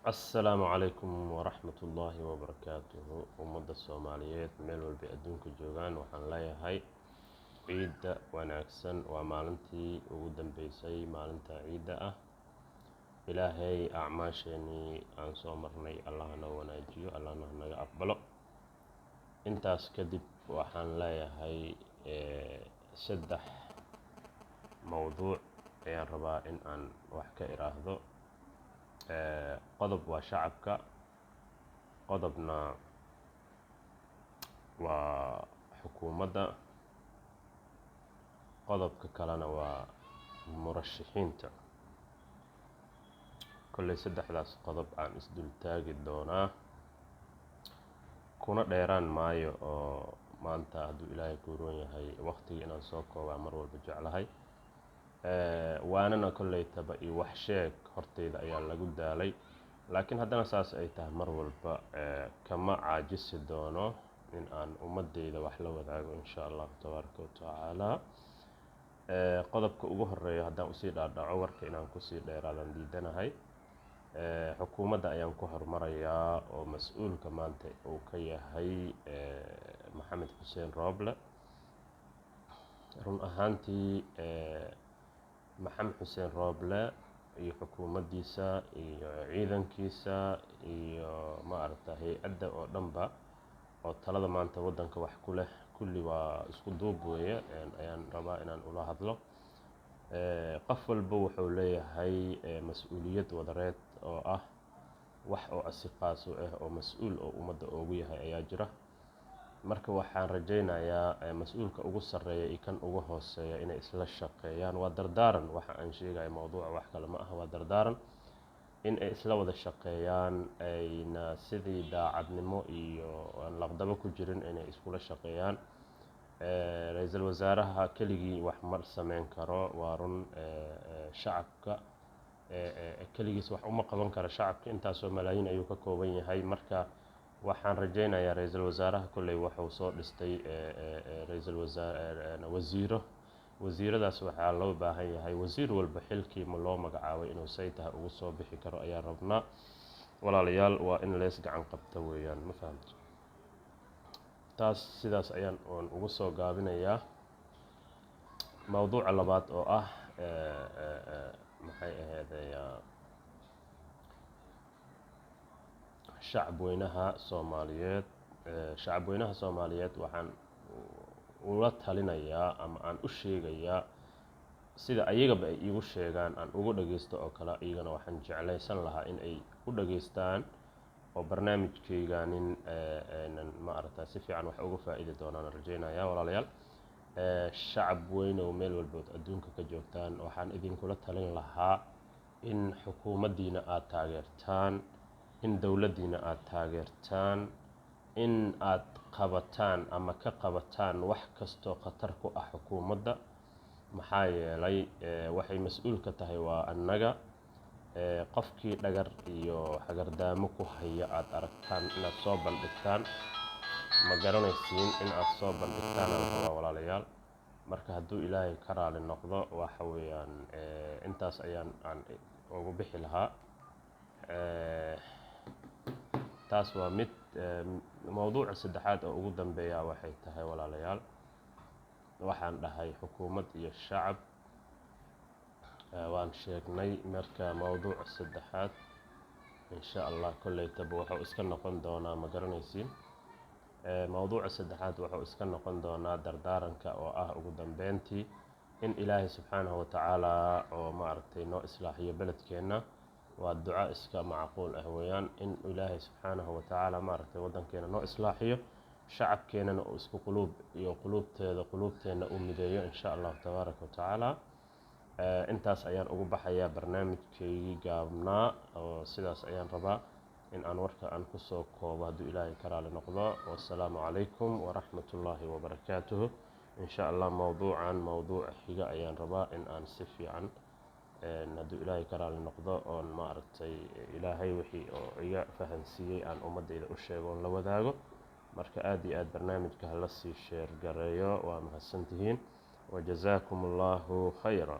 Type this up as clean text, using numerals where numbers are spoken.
Asalaamu calaykum waraxmatullaahi wabarakaatuhu. Ummadda Soomaaliyeed meel walba adduunka joogaan waxaan leeyahay ciidda wanaagsan. Waa maalintii ugu dambeysay maalinta ciidda ah. Ilaahay acmaasheenii aan soo marnay allahna wanaajiyo, allahna naga aqbalo. Intaas kadib waxaan leeyahay saddex mowduuc ayaan rabaa in aan wax ka iraahdo. qodob waa shacabka, qodobna waa xukuumadda, qodobka kalena waa murashaxiinta. kolley saddexdaas qodob aan isdul taagi doonaa, kuna dheeraan maayo oo maanta hadduu ilaahay ku roon yahay waqtiga inaan soo koobaa mar walba jeclahay. waanana kolley taba iyo wax sheeg horteyda ayaa lagu daalay, laakiin haddana saas ay tahay mar walba kama caajisi doono in aan ummadeyda wax la wadaago insha Allah tabaaraka wa tacaala. qodobka ugu horeeya haddaan usii dhaadhaco warka inaan kusii dheeraadaan diidanahay. xukuumadda ayaan ku hormarayaa oo mas-uulka maanta uu ka yahay Maxamed Xuseen Rooble. run ahaantii Maxamed Xuseen Rooble iyo xukuumaddiisa iyo ciidankiisa iyo maaragtay hay-adda oo dhanba oo talada maanta waddanka wax ku leh kulli waa isku duub weeye. ayaan rabaa inaan ula hadlo. qof walba wuxuu leeyahay mas-uuliyad wadareed oo ah wax oo asiqaas u ah oo mas-uul oo ummadda ugu yahay ayaa jira. marka waxaan rajaynayaa mas-uulka ugu sarreeya iyo kan ugu hooseeya inay isla shaqeeyaan. waa dardaaran waxa aan sheegay, mowduuca wax kale ma aha, waa dardaaran in ay isla wada shaqeeyaan, ayna sidii daacadnimo iyo aan laqdabo ku jirin inay iskula shaqeeyaan. ra-iisul wasaaraha keligii wax mar sameyn karo, waa run. shacabka keligiis wax uma qaban karo, shacabka intaasoo malaayiin ayuu ka kooban yahay. marka waxaan rajaynayaa ra-iisul wasaaraha kolley wuxuu soo dhistay wasiiradaas waxaa loo baahan yahay wasiir walba xilkii loo magacaabay inuu say tahay ugu soo bixi karo ayaan rabnaa. walaalayaal waa in lees gacan qabta weeyaan, ma fahamto. taas sidaas ayaan ugu soo gaabinayaa. mowduuca labaad oo ah maxay ahayd shacab weynaha Soomaaliyeed. shacab weynaha Soomaaliyeed waxaan ula talinayaa ama aan u sheegayaa sida ayagaba ay iigu sheegaan aan ugu dhageysto oo kale. iyagana waxaan jeclaysan lahaa in ay u dhageystaan oo barnaamijkayganin maaragtay si fiican wax uga faa'iidi doonaan rajaynayaa. walaalayaal shacab weynow meel walbood adduunka ka joogtaan waxaan idinkula talin lahaa in xukuumaddiina aad taageertaan, in dowladdiina aad taageertaan, in aad qabataan ama ka qabataan wax kastoo khatar ku ah xukuumadda. maxaa yeelay waxay mas-uul ka tahay waa annaga. qofkii dhagar iyo hagardaamo ku haya aad aragtaan inaad soo bandhigtaan, ma garanaysiin in aad soo bandhigtaan aan rabaa walaalayaal. marka hadduu ilaahay ka raali noqdo waxa weeyaan intaas ayaan ugu bixi lahaa. taas waa mid. mowduuca saddexaad oo ugu dambeeya waxay tahay walaalayaal, waxaan dhahay xukuumad iyo shacab waan sheegnay. marka mowduuca saddexaad insha Allah kolley taba wuxuu iska noqon doonaa, ma garanaysiin. mowduuca saddexaad wuxuu iska noqon doonaa dardaaranka oo ah ugu dambeyntii in ilaahay subxaanahu wa tacaala oo maaragtay noo islaaxiyo beledkeenna. waa duco iska macquul ah weeyaan in ilaahay subxaanahu wa tacaala maaragtay waddankeena noo islaaxiyo, shacabkeenana uu isku quluub iyo quluubteena uu mideeyo insha Allah tabaaraka wa tacaala. intaas ayaan ugu baxayaa barnaamijkaygii gaabnaa oo sidaas ayaan rabaa in aan warka aan kusoo koobo hadduu ilaahay ka raali noqdo. wassalaamu calaykum waraxmatullaahi wabarakaatuhu. insha Allah mowduucan mowduuc xiga ayaan rabaa in aan si fiican hadduu ilaahay ka raali noqdo oon maaragtay ilaahay wixii oo iga fahansiiyey aan ummadeyda u sheego oon la wadaago. marka aad iyo aad barnaamijka hala sii sheer gareeyo. waa mahadsantihiin. wajazaakum allahu khayra.